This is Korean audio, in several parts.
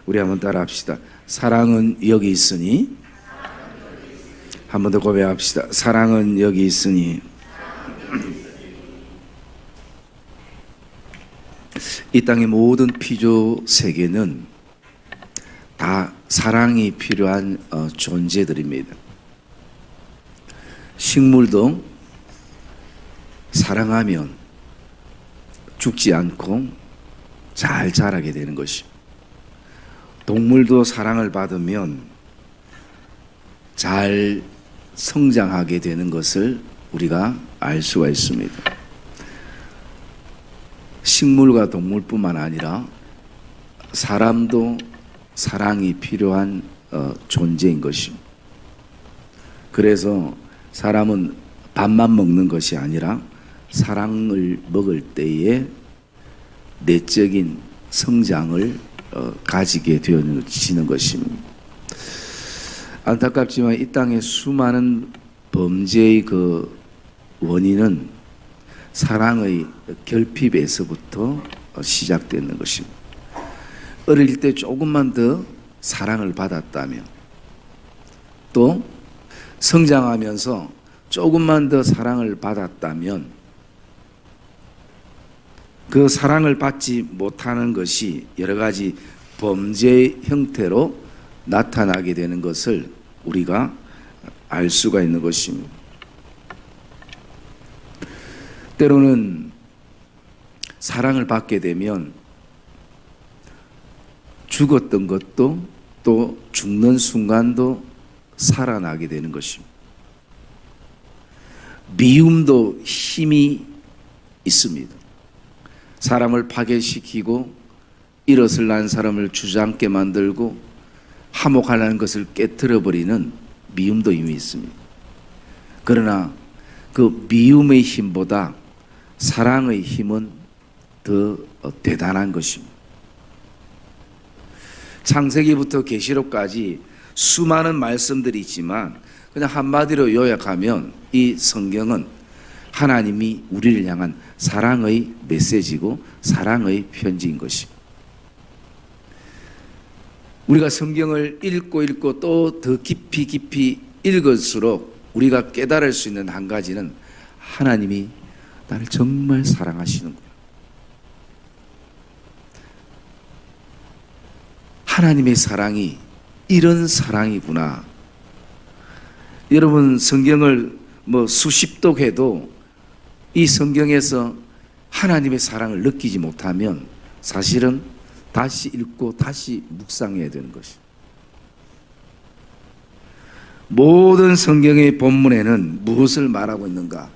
우리 한번 따라합시다. 사랑은 여기 있으니. 한 번 더 고백합시다. 사랑은 여기 있으니. 이 땅의 모든 피조 세계는 다 사랑이 필요한 존재들입니다. 식물도 사랑하면 죽지 않고 잘 자라게 되는 것입니다. 동물도 사랑을 받으면 잘 성장하게 되는 것을 우리가 알 수가 있습니다. 식물과 동물뿐만 아니라 사람도 사랑이 필요한 존재인 것입니다. 그래서 사람은 밥만 먹는 것이 아니라 사랑을 먹을 때에 내적인 성장을 가지게 되어지는 것입니다. 안타깝지만 이 땅의 수많은 범죄의 그 원인은 사랑의 결핍에서부터 시작되는 것입니다. 어릴 때 조금만 더 사랑을 받았다면, 또 성장하면서 조금만 더 사랑을 받았다면, 그 사랑을 받지 못하는 것이 여러 가지 범죄의 형태로 나타나게 되는 것을 우리가 알 수가 있는 것입니다. 때로는 사랑을 받게 되면 죽었던 것도 또 죽는 순간도 살아나게 되는 것입니다. 미움도 힘이 있습니다. 사람을 파괴시키고 일어설 난 사람을 주저앉게 만들고 화목하려는 것을 깨트려버리는 미움도 힘이 있습니다. 그러나 그 미움의 힘보다 사랑의 힘은 더 대단한 것입니다. 창세기부터 계시록까지 수많은 말씀들이 있지만 그냥 한마디로 요약하면 이 성경은 하나님이 우리를 향한 사랑의 메시지고 사랑의 편지인 것입니다. 우리가 성경을 읽고 또 더 깊이 읽을수록 우리가 깨달을 수 있는 한 가지는 하나님이 나를 정말 사랑하시는구나. 하나님의 사랑이 이런 사랑이구나. 여러분 성경을 수십 독해도 이 성경에서 하나님의 사랑을 느끼지 못하면 사실은 다시 읽고 다시 묵상해야 되는 것입니다. 모든 성경의 본문에는 무엇을 말하고 있는가?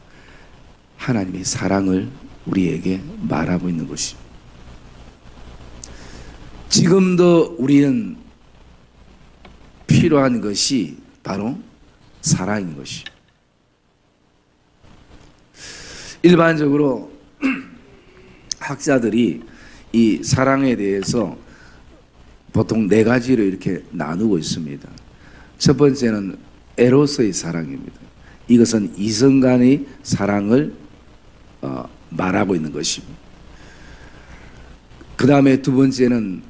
하나님의 사랑을 우리에게 말하고 있는 것입니다. 지금도 우리는 필요한 것이 바로 사랑인 것입니다. 일반적으로 학자들이 이 사랑에 대해서 보통 네 가지로 이렇게 나누고 있습니다. 첫 번째는 에로스의 사랑입니다. 이것은 이성 간의 사랑을 말하고 있는 것입니다. 그 다음에 두 번째는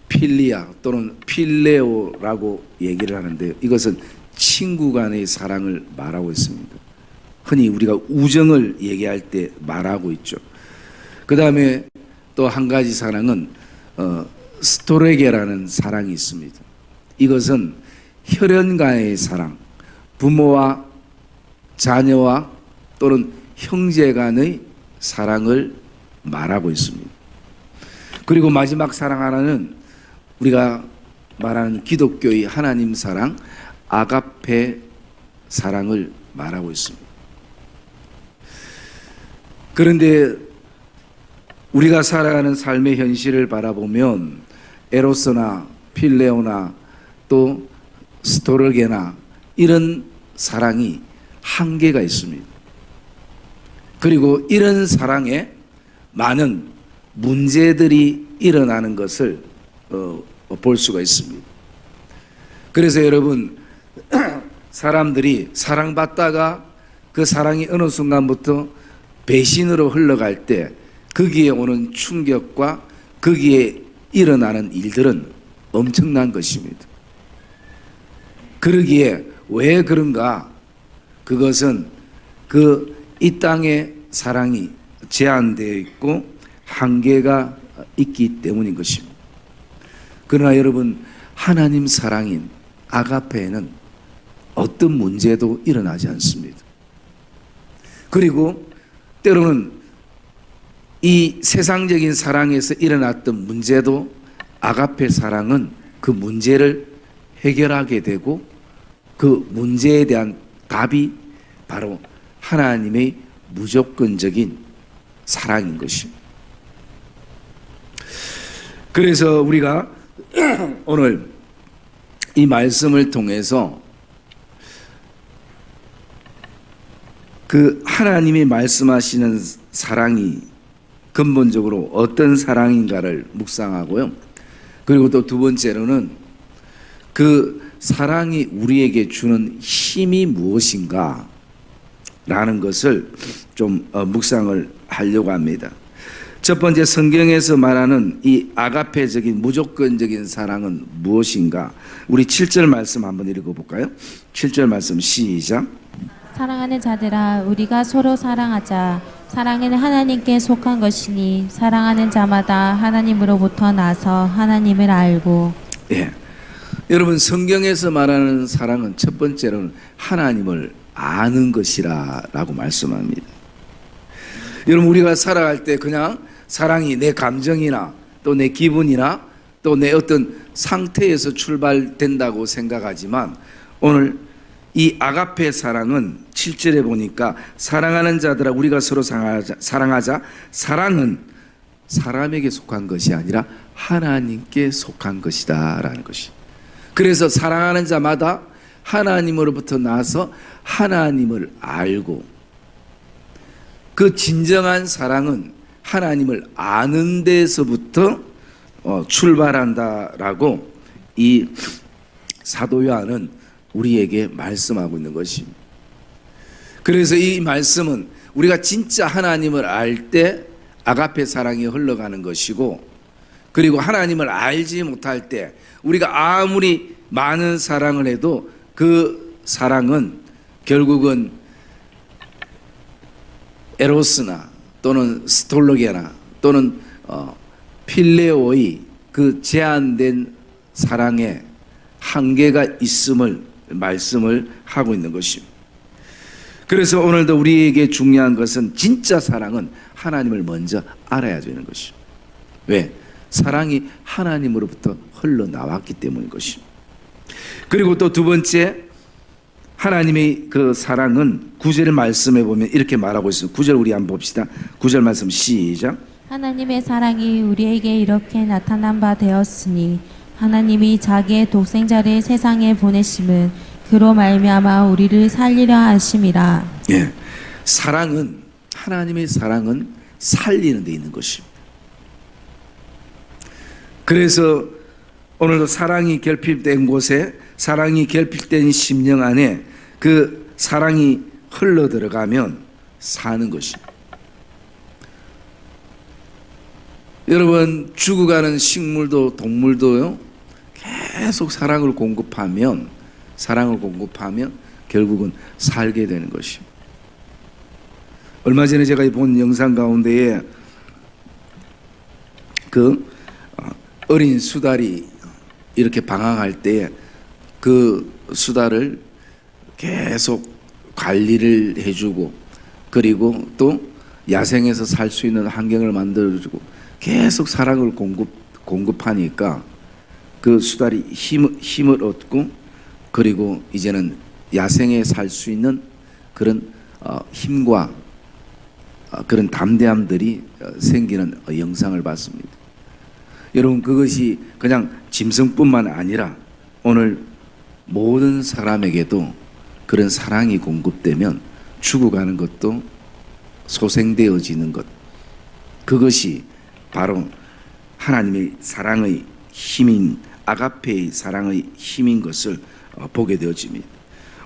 필리아 또는 필레오라고 얘기를 하는데 이것은 친구 간의 사랑을 말하고 있습니다. 흔히 우리가 우정을 얘기할 때 말하고 있죠. 그 다음에 또 한 가지 사랑은 스토레게라는 사랑이 있습니다. 이것은 혈연 간의 사랑, 부모와 자녀와 또는 형제 간의 사랑을 말하고 있습니다. 그리고 마지막 사랑 하나는 우리가 말하는 기독교의 하나님 사랑, 아가페 사랑을 말하고 있습니다. 그런데 우리가 살아가는 삶의 현실을 바라보면 에로스나 필레오나 또 스토르게나 이런 사랑이 한계가 있습니다. 그리고 이런 사랑에 많은 문제들이 일어나는 것을 볼 수가 있습니다. 그래서 여러분 사람들이 사랑받다가 그 사랑이 어느 순간부터 배신으로 흘러갈 때 거기에 오는 충격과 거기에 일어나는 일들은 엄청난 것입니다. 그러기에 왜 그런가? 그것은 이 땅의 사랑이 제한되어 있고 한계가 있기 때문인 것입니다. 그러나 여러분, 하나님 사랑인 아가페에는 어떤 문제도 일어나지 않습니다. 그리고 때로는 이 세상적인 사랑에서 일어났던 문제도 아가페 사랑은 그 문제를 해결하게 되고 그 문제에 대한 답이 바로 하나님의 무조건적인 사랑인 것입니다. 그래서 우리가 오늘 이 말씀을 통해서 그 하나님이 말씀하시는 사랑이 근본적으로 어떤 사랑인가를 묵상하고요. 그리고 또 두 번째로는 그 사랑이 우리에게 주는 힘이 무엇인가 라는 것을 좀 묵상을 하려고 합니다. 첫 번째, 성경에서 말하는 이 아가페적인 무조건적인 사랑은 무엇인가? 우리 7절 말씀 한번 읽어볼까요? 7절 말씀 시작. 사랑하는 자들아, 우리가 서로 사랑하자. 사랑은 하나님께 속한 것이니 사랑하는 자마다 하나님으로부터 나서 하나님을 알고. 예, 여러분, 성경에서 말하는 사랑은 첫 번째로는 하나님을 아는 것이라고 말씀합니다. 여러분, 우리가 살아갈 때 그냥 사랑이 내 감정이나 또 내 기분이나 또 내 어떤 상태에서 출발된다고 생각하지만, 오늘 이 아가페 사랑은 7절에 보니까 사랑하는 자들아 우리가 서로 사랑하자. 사랑은 사람에게 속한 것이 아니라 하나님께 속한 것이다 라는 것이. 그래서 사랑하는 자마다 하나님으로부터 나서 하나님을 알고, 그 진정한 사랑은 하나님을 아는 데서부터 출발한다라고 이 사도 요한은 우리에게 말씀하고 있는 것입니다. 그래서 이 말씀은 우리가 진짜 하나님을 알 때 아가페 사랑이 흘러가는 것이고, 그리고 하나님을 알지 못할 때 우리가 아무리 많은 사랑을 해도 그 사랑은 결국은 에로스나 또는 스톨로게나 또는 필레오의 그 제한된 사랑에 한계가 있음을 말씀을 하고 있는 것입니다. 그래서 오늘도 우리에게 중요한 것은 진짜 사랑은 하나님을 먼저 알아야 되는 것입니다. 왜? 사랑이 하나님으로부터 흘러나왔기 때문인 것입니다. 그리고 또 두 번째, 하나님의 그 사랑은 9절 말씀에 보면 이렇게 말하고 있습니다. 9절 우리 한번 봅시다. 9절 말씀 시작. 하나님의 사랑이 우리에게 이렇게 나타난 바 되었으니 하나님이 자기의 독생자를 세상에 보내심은 그로 말미암아 우리를 살리려 하심이라. 예, 사랑은, 하나님의 사랑은 살리는 데 있는 것입니다. 그래서 오늘도 사랑이 결핍된 곳에, 사랑이 결핍된 심령 안에 그 사랑이 흘러 들어가면 사는 것입니다. 여러분, 죽어가는 식물도 동물도요, 계속 사랑을 공급하면 결국은 살게 되는 것입니다. 얼마 전에 제가 본 영상 가운데에 그 어린 수달이 이렇게 방황할 때 그 수달을 계속 관리를 해주고, 그리고 또 야생에서 살 수 있는 환경을 만들어주고 계속 사랑을 공급하니까 그 수달이 힘을 얻고, 그리고 이제는 야생에 살 수 있는 그런 힘과 그런 담대함들이 생기는 영상을 봤습니다. 여러분, 그것이 그냥 짐승뿐만 아니라 오늘 모든 사람에게도 그런 사랑이 공급되면 죽어가는 것도 소생되어지는 것, 그것이 바로 하나님의 사랑의 힘인, 아가페의 사랑의 힘인 것을 보게 되어집니다.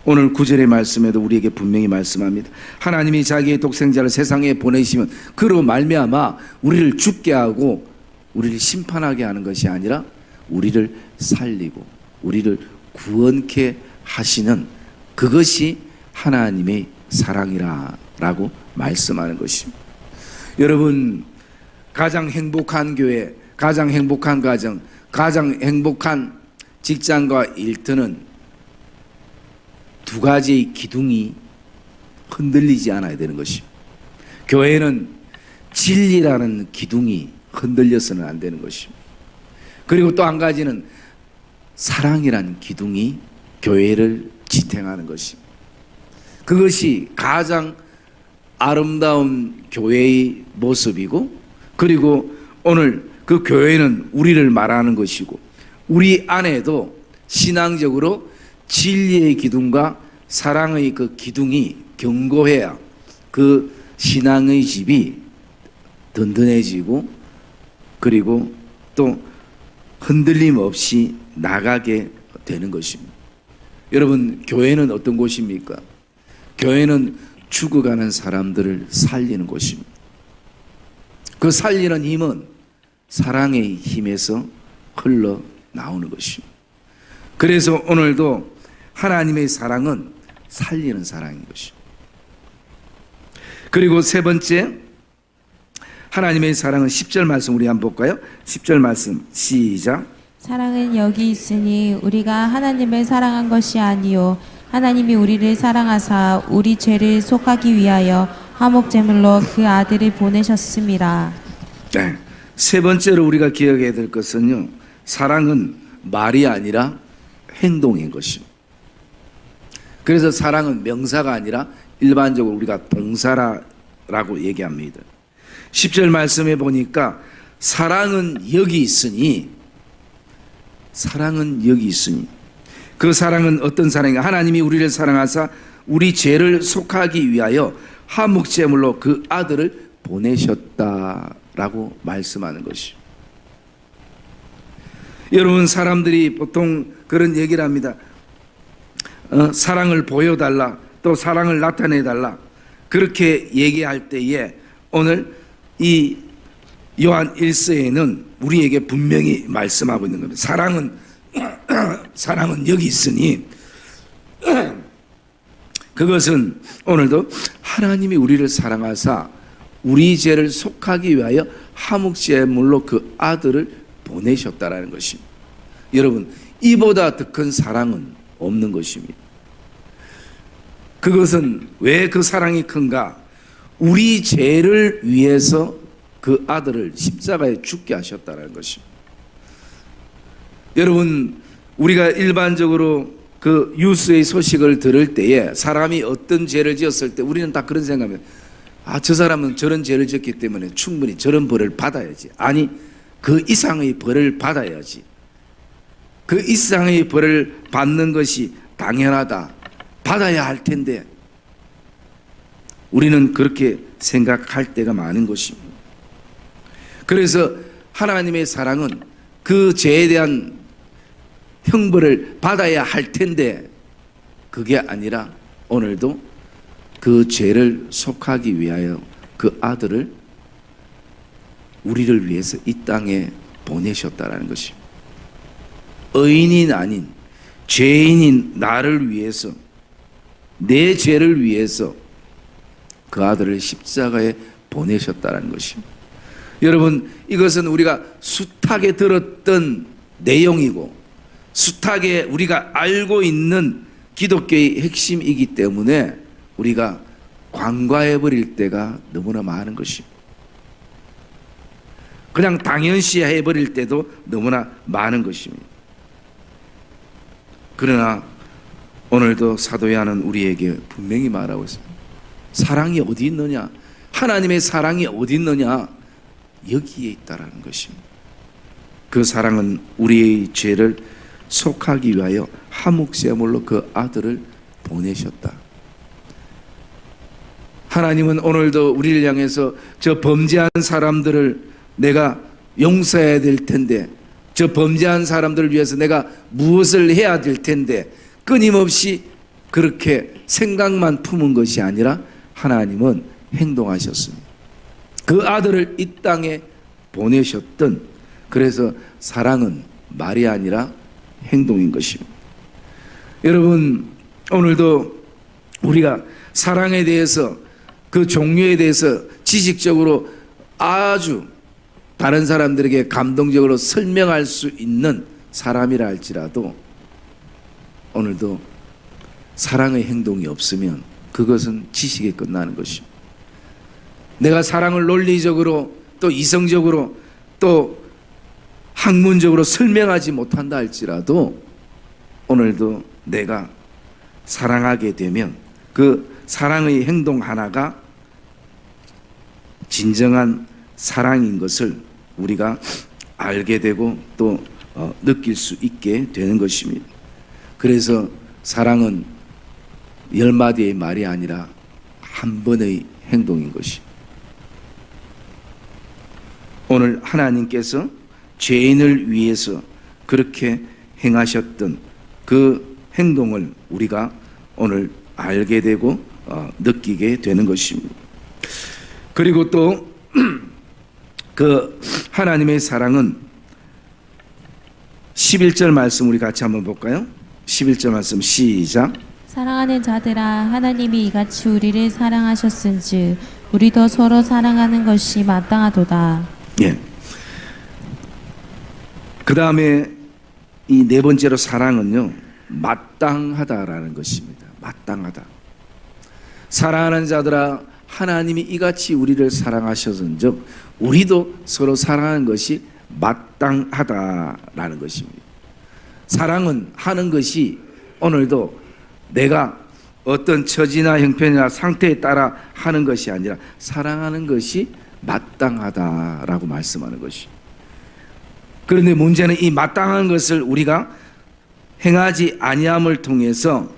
오늘 9절의 말씀에도 우리에게 분명히 말씀합니다. 하나님이 자기의 독생자를 세상에 보내시면 그로 말미암아 우리를 죽게 하고 우리를 심판하게 하는 것이 아니라 우리를 살리고 우리를 구원케 하시는 그것이 하나님의 사랑이라고 말씀하는 것입니다. 여러분, 가장 행복한 교회, 가장 행복한 가정, 가장 행복한 직장과 일터는 두 가지의 기둥이 흔들리지 않아야 되는 것입니다. 교회는 진리라는 기둥이 흔들려서는 안 되는 것입니다. 그리고 또 한 가지는 사랑이라는 기둥이 교회를 지탱하는 것입니다. 그것이 가장 아름다운 교회의 모습이고, 그리고 오늘 그 교회는 우리를 말하는 것이고, 우리 안에도 신앙적으로 진리의 기둥과 사랑의 그 기둥이 견고해야 그 신앙의 집이 든든해지고, 그리고 또 흔들림 없이 나가게 되는 것입니다. 여러분, 교회는 어떤 곳입니까? 교회는 죽어가는 사람들을 살리는 곳입니다. 그 살리는 힘은 사랑의 힘에서 흘러나오는 것입니다. 그래서 오늘도 하나님의 사랑은 살리는 사랑인 것입니다. 그리고 세 번째, 하나님의 사랑은 10절 말씀 우리 한번 볼까요? 10절 말씀 시작. 사랑은 여기 있으니 우리가 하나님을 사랑한 것이 아니요 하나님이 우리를 사랑하사 우리 죄를 속하기 위하여 화목제물로 그 아들을 보내셨음이라. 네. 세 번째로 우리가 기억해야 될 것은요, 사랑은 말이 아니라 행동인 것입니다. 그래서 사랑은 명사가 아니라 일반적으로 우리가 동사라고 얘기합니다. 10절 말씀에 보니까 사랑은 여기 있으니, 사랑은 여기 있으니, 그 사랑은 어떤 사랑인가? 하나님이 우리를 사랑하사 우리 죄를 속하기 위하여 화목제물로 그 아들을 보내셨다라고 말씀하는 것이죠. 여러분, 사람들이 보통 그런 얘기를 합니다. 사랑을 보여달라, 또 사랑을 나타내달라, 그렇게 얘기할 때에 오늘 이 요한 1서에는 우리에게 분명히 말씀하고 있는 겁니다. 사랑은 여기 있으니, 그것은 오늘도 하나님이 우리를 사랑하사 우리 죄를 속하기 위하여 화목제물로 그 아들을 보내셨다라는 것입니다. 여러분, 이보다 더 큰 사랑은 없는 것입니다. 그것은 왜 그 사랑이 큰가? 우리 죄를 위해서 그 아들을 십자가에 죽게 하셨다는 것입니다. 여러분, 우리가 일반적으로 그 뉴스의 소식을 들을 때에 사람이 어떤 죄를 지었을 때 우리는 다 그런 생각이에요. 아, 저 사람은 저런 죄를 지었기 때문에 충분히 저런 벌을 받아야지. 아니, 그 이상의 벌을 받아야지. 그 이상의 벌을 받는 것이 당연하다. 받아야 할 텐데 우리는 그렇게 생각할 때가 많은 것입니다. 그래서 하나님의 사랑은 그 죄에 대한 형벌을 받아야 할 텐데 그게 아니라 오늘도 그 죄를 속하기 위하여 그 아들을 우리를 위해서 이 땅에 보내셨다라는 것입니다. 의인이 아닌 죄인인 나를 위해서, 내 죄를 위해서 그 아들을 십자가에 보내셨다는 것입니다. 여러분, 이것은 우리가 숱하게 들었던 내용이고 숱하게 우리가 알고 있는 기독교의 핵심이기 때문에 우리가 관과해버릴 때가 너무나 많은 것입니다. 그냥 당연시해버릴 때도 너무나 많은 것입니다. 그러나 오늘도 사도 요한은 우리에게 분명히 말하고 있습니다. 사랑이 어디 있느냐? 하나님의 사랑이 어디 있느냐? 여기에 있다라는 것입니다. 그 사랑은 우리의 죄를 속하기 위하여 화목제물로 그 아들을 보내셨다. 하나님은 오늘도 우리를 향해서 저 범죄한 사람들을 내가 용서해야 될 텐데, 저 범죄한 사람들을 위해서 내가 무엇을 해야 될 텐데 끊임없이 그렇게 생각만 품은 것이 아니라 하나님은 행동하셨습니다. 그 아들을 이 땅에 보내셨던, 그래서 사랑은 말이 아니라 행동인 것입니다. 여러분, 오늘도 우리가 사랑에 대해서 그 종류에 대해서 지식적으로 아주 다른 사람들에게 감동적으로 설명할 수 있는 사람이라 할지라도 오늘도 사랑의 행동이 없으면 그것은 지식에 끝나는 것입니다. 내가 사랑을 논리적으로 또 이성적으로 또 학문적으로 설명하지 못한다 할지라도 오늘도 내가 사랑하게 되면 그 사랑의 행동 하나가 진정한 사랑인 것을 우리가 알게 되고 또 느낄 수 있게 되는 것입니다. 그래서 사랑은 10마디의 말이 아니라 한 번의 행동인 것이. 오늘 하나님께서 죄인을 위해서 그렇게 행하셨던 그 행동을 우리가 오늘 알게 되고 느끼게 되는 것입니다. 그리고 또 그 하나님의 사랑은 11절 말씀 우리 같이 한번 볼까요? 11절 말씀 시작. 사랑하는 자들아 하나님이 이같이 우리를 사랑하셨은즉 우리도 서로 사랑하는 것이 마땅하도다. 예. 그 다음에 이 네 번째로 사랑은요, 마땅하다라는 것입니다. 마땅하다. 사랑하는 자들아 하나님이 이같이 우리를 사랑하셨은즉 우리도 서로 사랑하는 것이 마땅하다라는 것입니다. 사랑은 하는 것이 오늘도 내가 어떤 처지나 형편이나 상태에 따라 하는 것이 아니라 사랑하는 것이 마땅하다라고 말씀하는 것이. 그런데 문제는 이 마땅한 것을 우리가 행하지 아니함을 통해서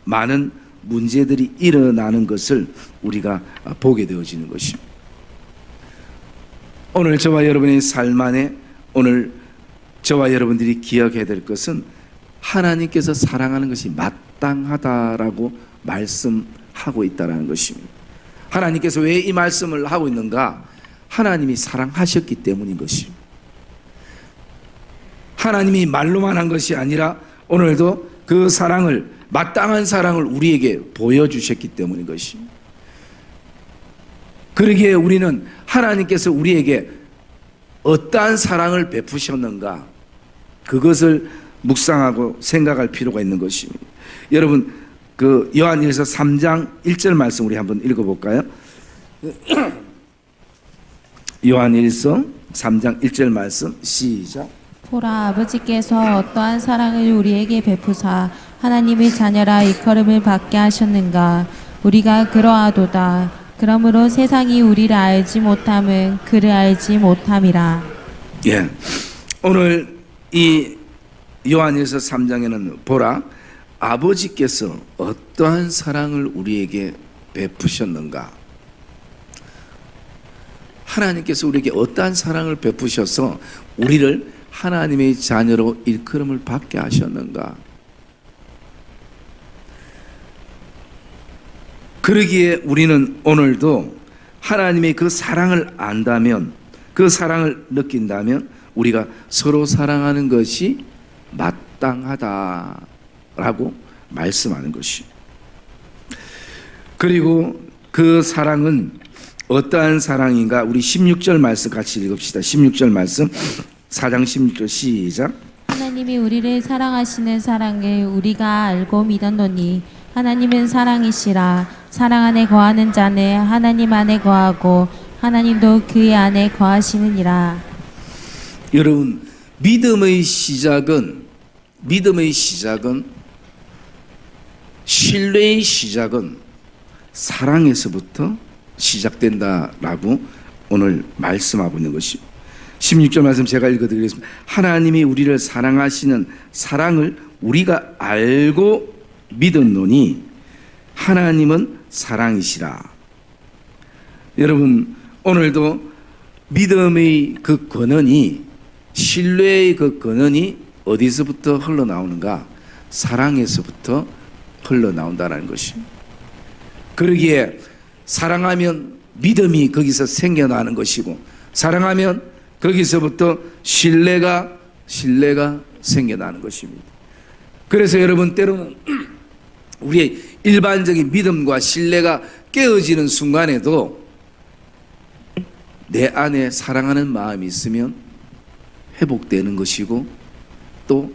많은 문제들이 일어나는 것을 우리가 보게 되어지는 것입니다. 오늘 저와 여러분의 삶 안에 오늘 저와 여러분들이 기억해야 될 것은 하나님께서 사랑하는 것이 마땅하다라고 말씀하고 있다는 것입니다. 하나님께서 왜 이 말씀을 하고 있는가? 하나님이 사랑하셨기 때문인 것입니다. 하나님이 말로만 한 것이 아니라 오늘도 그 사랑을, 마땅한 사랑을 우리에게 보여주셨기 때문인 것입니다. 그러기에 우리는 하나님께서 우리에게 어떠한 사랑을 베푸셨는가, 그것을 묵상하고 생각할 필요가 있는 것입니다. 여러분, 그 요한일서 3장 1절 말씀 우리 한번 읽어볼까요? 요한일서 3장 1절 말씀 시작. 보라 아버지께서 어떠한 사랑을 우리에게 베푸사 하나님의 자녀라 일컬음을 받게 하셨는가. 우리가 그러하도다. 그러므로 세상이 우리를 알지 못함은 그를 알지 못함이라. 예, 오늘 이 요한일서 3장에는 보라 아버지께서 어떠한 사랑을 우리에게 베푸셨는가. 하나님께서 우리에게 어떠한 사랑을 베푸셔서 우리를 하나님의 자녀로 일컬음을 받게 하셨는가. 그러기에 우리는 오늘도 하나님의 그 사랑을 안다면, 그 사랑을 느낀다면 우리가 서로 사랑하는 것이 마땅하다라고 말씀하는 것이. 그리고 그 사랑은 어떠한 사랑인가? 우리 16절 말씀 같이 읽읍시다. 16절 말씀 4장 16절 시작. 하나님이 우리를 사랑하시는 사랑을 우리가 알고 믿었노니 하나님은 사랑이시라. 사랑 안에 거하는 자는 하나님 안에 거하고 하나님도 그의 안에 거하시느니라. 여러분, 믿음의 시작은 신뢰의 시작은 사랑에서부터 시작된다라고 오늘 말씀하고 있는 것입니다. 16절 말씀 제가 읽어드리겠습니다. 하나님이 우리를 사랑하시는 사랑을 우리가 알고 믿었노니 하나님은 사랑이시라. 여러분, 오늘도 믿음의 그 근원이, 신뢰의 그 근원이 어디서부터 흘러나오는가? 사랑에서부터 흘러나온다는 것입니다. 그러기에 사랑하면 믿음이 거기서 생겨나는 것이고, 사랑하면 거기서부터 신뢰가 신뢰가 생겨나는 것입니다. 그래서 여러분 때로는 우리의 일반적인 믿음과 신뢰가 깨어지는 순간에도 내 안에 사랑하는 마음이 있으면 회복되는 것이고 또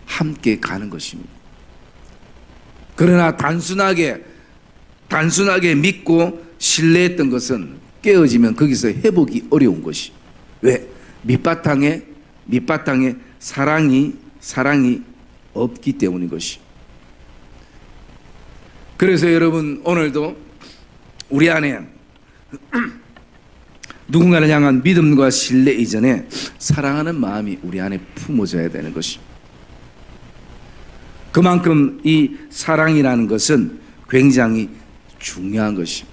함께 가는 것입니다. 그러나 단순하게 믿고 신뢰했던 것은 깨어지면 거기서 회복이 어려운 것이. 왜? 밑바탕에 사랑이 없기 때문인 것이. 그래서 여러분 오늘도 우리 안에 누군가를 향한 믿음과 신뢰 이전에 사랑하는 마음이 우리 안에 품어져야 되는 것이. 그만큼 이 사랑이라는 것은 굉장히 중요한 것이.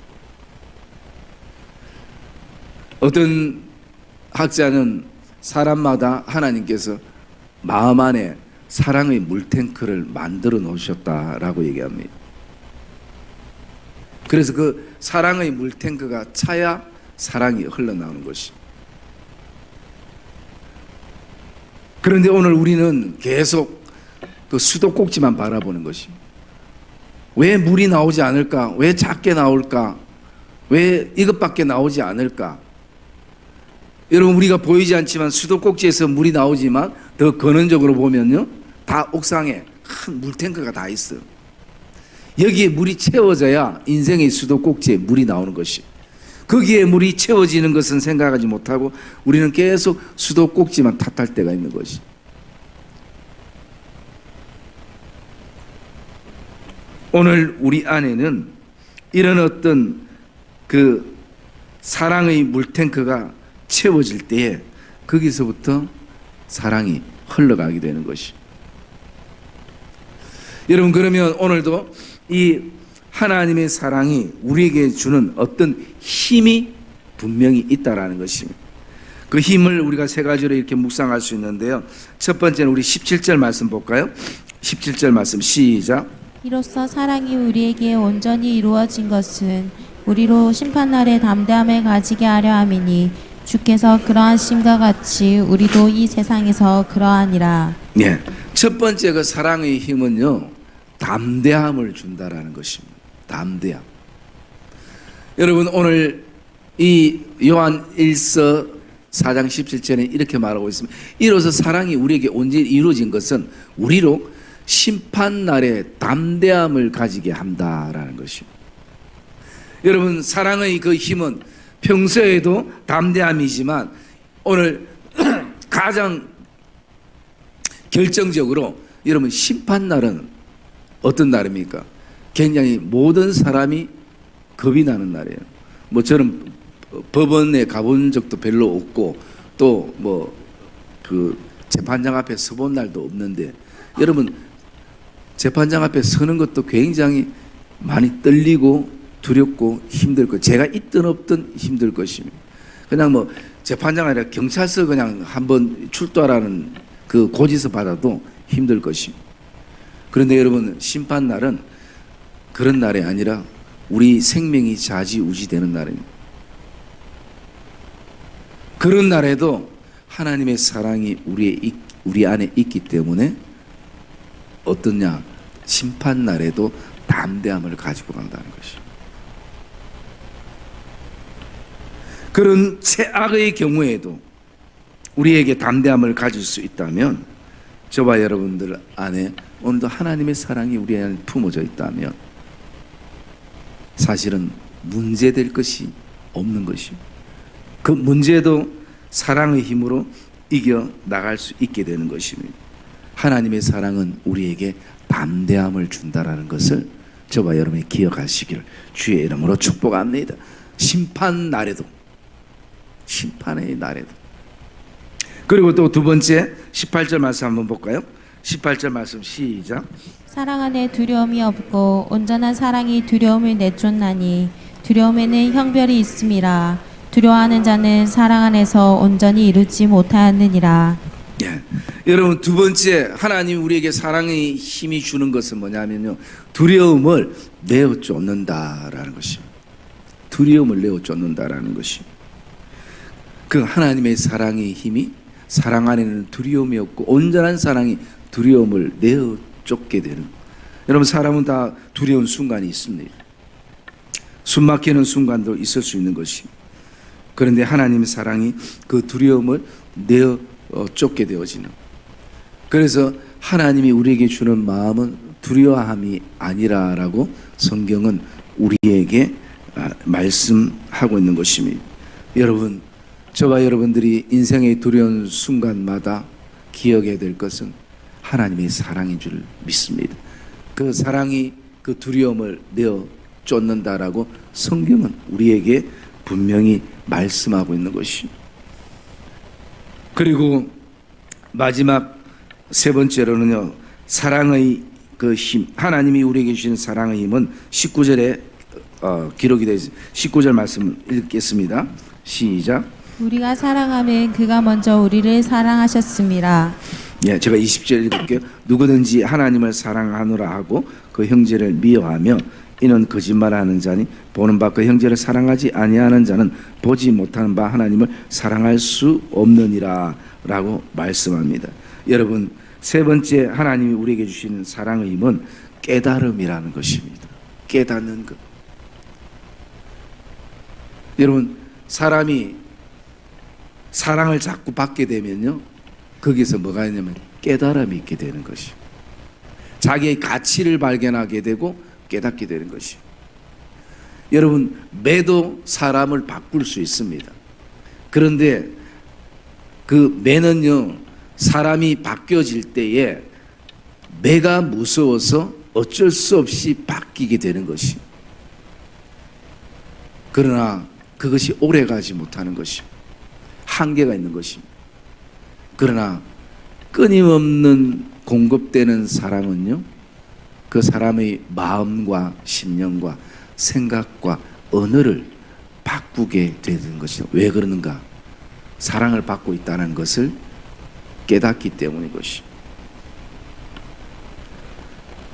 어떤 학자는 사람마다 하나님께서 마음 안에 사랑의 물탱크를 만들어 놓으셨다라고 얘기합니다. 그래서 그 사랑의 물탱크가 차야 사랑이 흘러나오는 것이. 그런데 오늘 우리는 계속 그 수도꼭지만 바라보는 것이. 왜 물이 나오지 않을까? 왜 작게 나올까? 왜 이것밖에 나오지 않을까? 여러분 우리가 보이지 않지만 수도꼭지에서 물이 나오지만 더 근원적으로 보면요 다 옥상에 큰 물탱크가 다 있어요. 여기에 물이 채워져야 인생의 수도꼭지에 물이 나오는 것이. 거기에 물이 채워지는 것은 생각하지 못하고 우리는 계속 수도꼭지만 탓할 때가 있는 것이. 오늘 우리 안에는 이런 어떤 그 사랑의 물탱크가 채워질 때에 거기서부터 사랑이 흘러가게 되는 것이. 여러분 그러면 오늘도 이 하나님의 사랑이 우리에게 주는 어떤 힘이 분명히 있다라는 것입니다. 그 힘을 우리가 세 가지로 이렇게 묵상할 수 있는데요. 첫 번째는 우리 17절 말씀 볼까요? 17절 말씀 시작. 이로써 사랑이 우리에게 온전히 이루어진 것은 우리로 심판날에 담대함을 가지게 하려 함이니 주께서 그러하심과 같이 우리도 이 세상에서 그러하니라. 네, 첫 번째 그 사랑의 힘은요 담대함을 준다라는 것입니다. 담대함. 여러분 오늘 이 요한 1서 4장 17절에 이렇게 말하고 있습니다. 이로써 사랑이 우리에게 온전히 이루어진 것은 우리로 심판날에 담대함을 가지게 한다라는 것입니다. 여러분 사랑의 그 힘은 평소에도 담대함이지만 오늘 가장 결정적으로 여러분 심판날은 어떤 날입니까? 굉장히 모든 사람이 겁이 나는 날이에요. 뭐 저는 법원에 가본 적도 별로 없고 또 뭐 그 재판장 앞에 서본 날도 없는데 여러분 재판장 앞에 서는 것도 굉장히 많이 떨리고 두렵고 힘들 것. 제가 있든 없든 힘들 것입니다. 그냥 뭐 재판장 아니라 경찰서 그냥 한번 출두하라는 그 고지서 받아도 힘들 것입니다. 그런데 여러분 심판날은 그런 날이 아니라 우리 생명이 좌지우지되는 날입니다. 그런 날에도 하나님의 사랑이 우리 안에 있기 때문에 어떠냐? 심판날에도 담대함을 가지고 간다는 것이죠. 그런 최악의 경우에도 우리에게 담대함을 가질 수 있다면 저와 여러분들 안에 오늘도 하나님의 사랑이 우리 안에 품어져 있다면 사실은 문제될 것이 없는 것입니다. 그 문제도 사랑의 힘으로 이겨 나갈 수 있게 되는 것입니다. 하나님의 사랑은 우리에게 담대함을 준다라는 것을 저와 여러분이 기억하시기를 주의 이름으로 축복합니다. 심판의 날에도. 그리고 또 두 번째 18절 말씀 한번 볼까요? 18절 말씀 시작. 사랑 안에 두려움이 없고 온전한 사랑이 두려움을 내쫓나니 두려움에는 형별이 있음이라. 두려워하는 자는 사랑 안에서 온전히 이루지 못하느니라. 예. 여러분 두 번째 하나님 우리에게 사랑의 힘이 주는 것은 뭐냐면요 두려움을 내어 쫓는다라는 것입니다. 두려움을 내어 쫓는다라는 것이 그 하나님의 사랑의 힘이 사랑 안에는 두려움이 없고 온전한 사랑이 두려움을 내어 쫓게 되는. 여러분, 사람은 다 두려운 순간이 있습니다. 숨 막히는 순간도 있을 수 있는 것이. 그런데 하나님의 사랑이 그 두려움을 내어 쫓게 되어지는. 그래서 하나님이 우리에게 주는 마음은 두려워함이 아니라라고 성경은 우리에게 말씀하고 있는 것입니다. 여러분, 저와 여러분들이 인생의 두려운 순간마다 기억해야 될 것은 하나님의 사랑인 줄 믿습니다. 그 사랑이 그 두려움을 내어 쫓는다라고 성경은 우리에게 분명히 말씀하고 있는 것입니다. 그리고 마지막 세 번째로는요, 사랑의 그 힘, 하나님이 우리에게 주신 사랑의 힘은 19절에 기록이 되어 있습니다. 19절 말씀 읽겠습니다. 시작. 우리가 사랑하면 그가 먼저 우리를 사랑하셨습니다. 예, 제가 20절 읽을게요. 누구든지 하나님을 사랑하노라 하고 그 형제를 미워하며 이는 거짓말하는 자니 보는 바 그 형제를 사랑하지 아니하는 자는 보지 못하는 바 하나님을 사랑할 수 없느니라 라고 말씀합니다. 여러분, 세 번째 하나님이 우리에게 주시는 사랑의 힘은 깨달음이라는 것입니다. 깨닫는 것. 여러분, 사람이 사랑을 자꾸 받게 되면요, 거기서 뭐가 있냐면 깨달음이 있게 되는 것이. 자기의 가치를 발견하게 되고 깨닫게 되는 것이. 여러분, 매도 사람을 바꿀 수 있습니다. 그런데 그 매는요, 사람이 바뀌어질 때에 매가 무서워서 어쩔 수 없이 바뀌게 되는 것이. 그러나 그것이 오래가지 못하는 것이. 한계가 있는 것입니다. 그러나 끊임없는 공급되는 사랑은요, 그 사람의 마음과 심령과 생각과 언어를 바꾸게 되는 것이죠. 왜 그러는가? 사랑을 받고 있다는 것을 깨닫기 때문인 것이.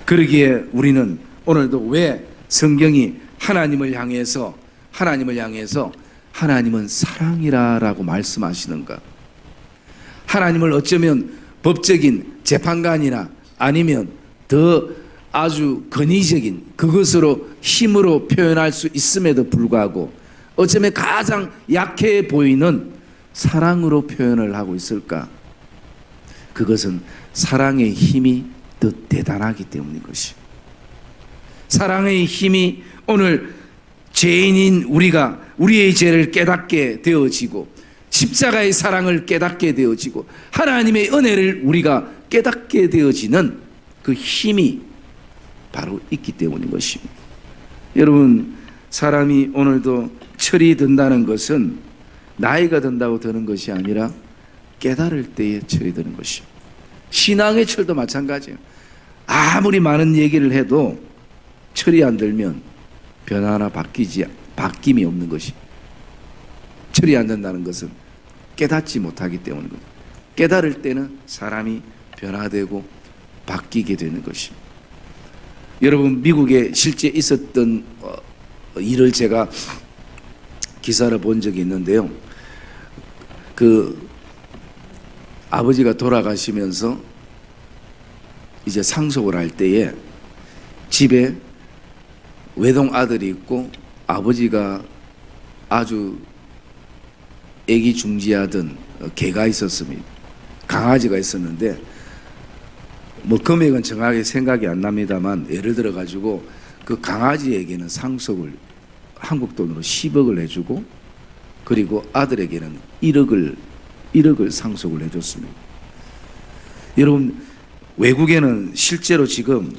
그러기에 우리는 오늘도 왜 성경이 하나님을 향해서 하나님은 사랑이라라고 말씀하시는가? 하나님을 어쩌면 법적인 재판관이나 아니면 더 아주 권위적인 그것으로 힘으로 표현할 수 있음에도 불구하고 어쩌면 가장 약해 보이는 사랑으로 표현을 하고 있을까? 그것은 사랑의 힘이 더 대단하기 때문인 것이. 사랑의 힘이 오늘 죄인인 우리가 우리의 죄를 깨닫게 되어지고 십자가의 사랑을 깨닫게 되어지고 하나님의 은혜를 우리가 깨닫게 되어지는 그 힘이 바로 있기 때문인 것입니다. 여러분, 사람이 오늘도 철이 든다는 것은 나이가 든다고 드는 것이 아니라 깨달을 때에 철이 드는 것입니다. 신앙의 철도 마찬가지예요. 아무리 많은 얘기를 해도 철이 안 들면 변화나 바뀜이 없는 것이. 철이 안 된다는 것은 깨닫지 못하기 때문입니다. 깨달을 때는 사람이 변화되고 바뀌게 되는 것이. 여러분, 미국에 실제 있었던 일을 제가 기사를 본 적이 있는데요. 그 아버지가 돌아가시면서 이제 상속을 할 때에 집에 외동 아들이 있고 아버지가 아주 애기중지하던 개가 있었습니다. 강아지가 있었는데 뭐 금액은 정확하게 생각이 안 납니다만 예를 들어 가지고 그 강아지에게는 상속을 한국 돈으로 10억을 해주고 그리고 아들에게는 1억을 상속을 해줬습니다. 여러분, 외국에는 실제로 지금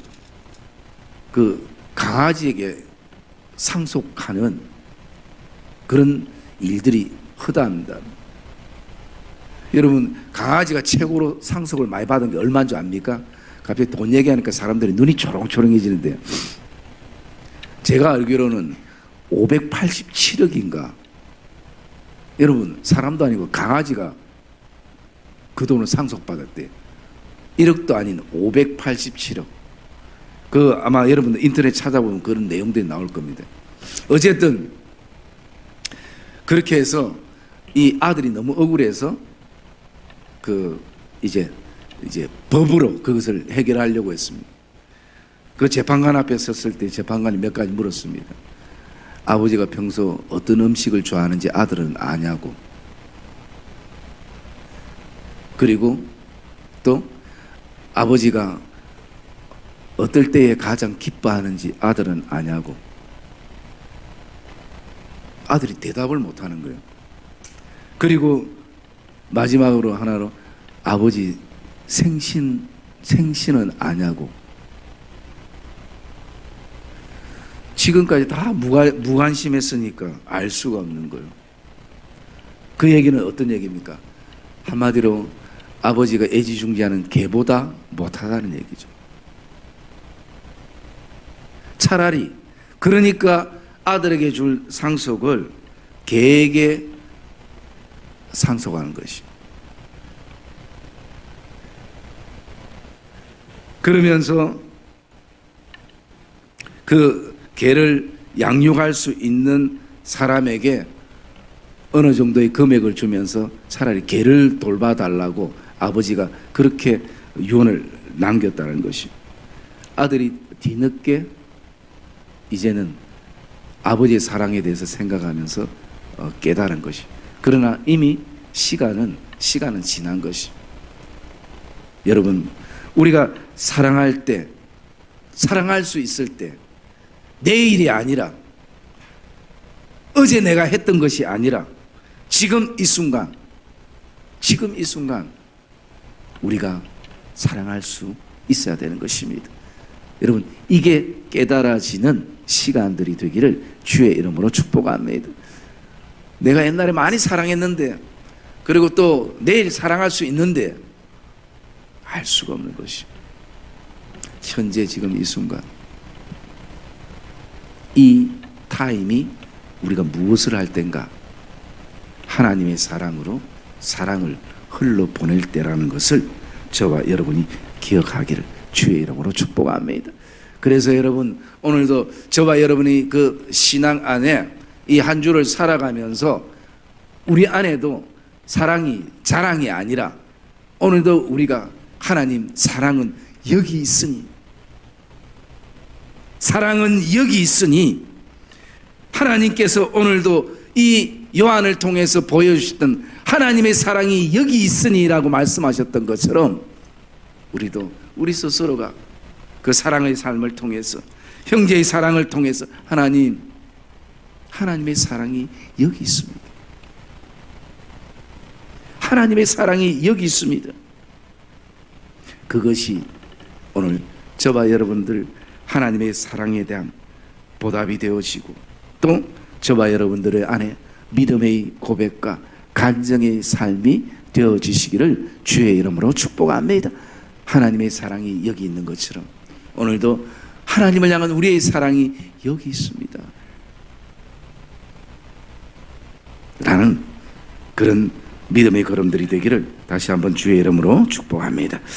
그 강아지에게 상속하는 그런 일들이 허다합니다. 여러분, 강아지가 최고로 상속을 많이 받은 게 얼마인 줄 압니까? 갑자기 돈 얘기하니까 사람들이 눈이 초롱초롱해지는데 제가 알기로는 587억인가. 여러분, 사람도 아니고 강아지가 그 돈을 상속받았대요. 1억도 아닌 587억. 그 아마 여러분들 인터넷 찾아보면 그런 내용들이 나올 겁니다. 어쨌든 그렇게 해서 이 아들이 너무 억울해서 이제 법으로 그것을 해결하려고 했습니다. 그 재판관 앞에 섰을 때 재판관이 몇 가지 물었습니다. 아버지가 평소 어떤 음식을 좋아하는지 아들은 아냐고. 그리고 또 아버지가 어떨 때에 가장 기뻐하는지 아들은 아냐고. 아들이 대답을 못하는 거예요. 그리고 마지막으로 하나로 아버지 생신은 아냐고. 지금까지 다 무관심했으니까 알 수가 없는 거예요. 그 얘기는 어떤 얘기입니까? 한마디로 아버지가 애지중지하는 개보다 못하다는 얘기죠. 차라리 그러니까 아들에게 줄 상속을 개에게 상속하는 것이. 그러면서 그 개를 양육할 수 있는 사람에게 어느 정도의 금액을 주면서 차라리 개를 돌봐달라고 아버지가 그렇게 유언을 남겼다는 것이. 아들이 뒤늦게 이제는 아버지의 사랑에 대해서 생각하면서 깨달은 것이. 그러나 이미 시간은 지난 것이. 여러분, 우리가 사랑할 때, 사랑할 수 있을 때 내일이 아니라 어제 내가 했던 것이 아니라 지금 이 순간 우리가 사랑할 수 있어야 되는 것입니다. 여러분, 이게 깨달아지는 시간들이 되기를 주의 이름으로 축복합니다. 내가 옛날에 많이 사랑했는데, 그리고 또 내일 사랑할 수 있는데 알 수가 없는 것이. 현재 지금 이 순간, 이 타임이 우리가 무엇을 할 때인가? 하나님의 사랑으로 사랑을 흘러보낼 때라는 것을 저와 여러분이 기억하기를 주의 이름으로 축복합니다. 그래서 여러분, 오늘도 저와 여러분이 그 신앙 안에 이 한 주를 살아가면서 우리 안에도 사랑이 자랑이 아니라 오늘도 우리가 하나님 사랑은 여기 있으니, 사랑은 여기 있으니 하나님께서 오늘도 이 요한을 통해서 보여주셨던 하나님의 사랑이 여기 있으니라고 말씀하셨던 것처럼 우리도 우리 스스로가 그 사랑의 삶을 통해서, 형제의 사랑을 통해서 하나님의 사랑이 여기 있습니다. 하나님의 사랑이 여기 있습니다. 그것이 오늘 저와 여러분들 하나님의 사랑에 대한 보답이 되어지고, 또 저와 여러분들의 안에 믿음의 고백과 간증의 삶이 되어지시기를 주의 이름으로 축복합니다. 하나님의 사랑이 여기 있는 것처럼 오늘도 하나님을 향한 우리의 사랑이 여기 있습니다 라는 그런 믿음의 걸음들이 되기를 다시 한번 주의 이름으로 축복합니다.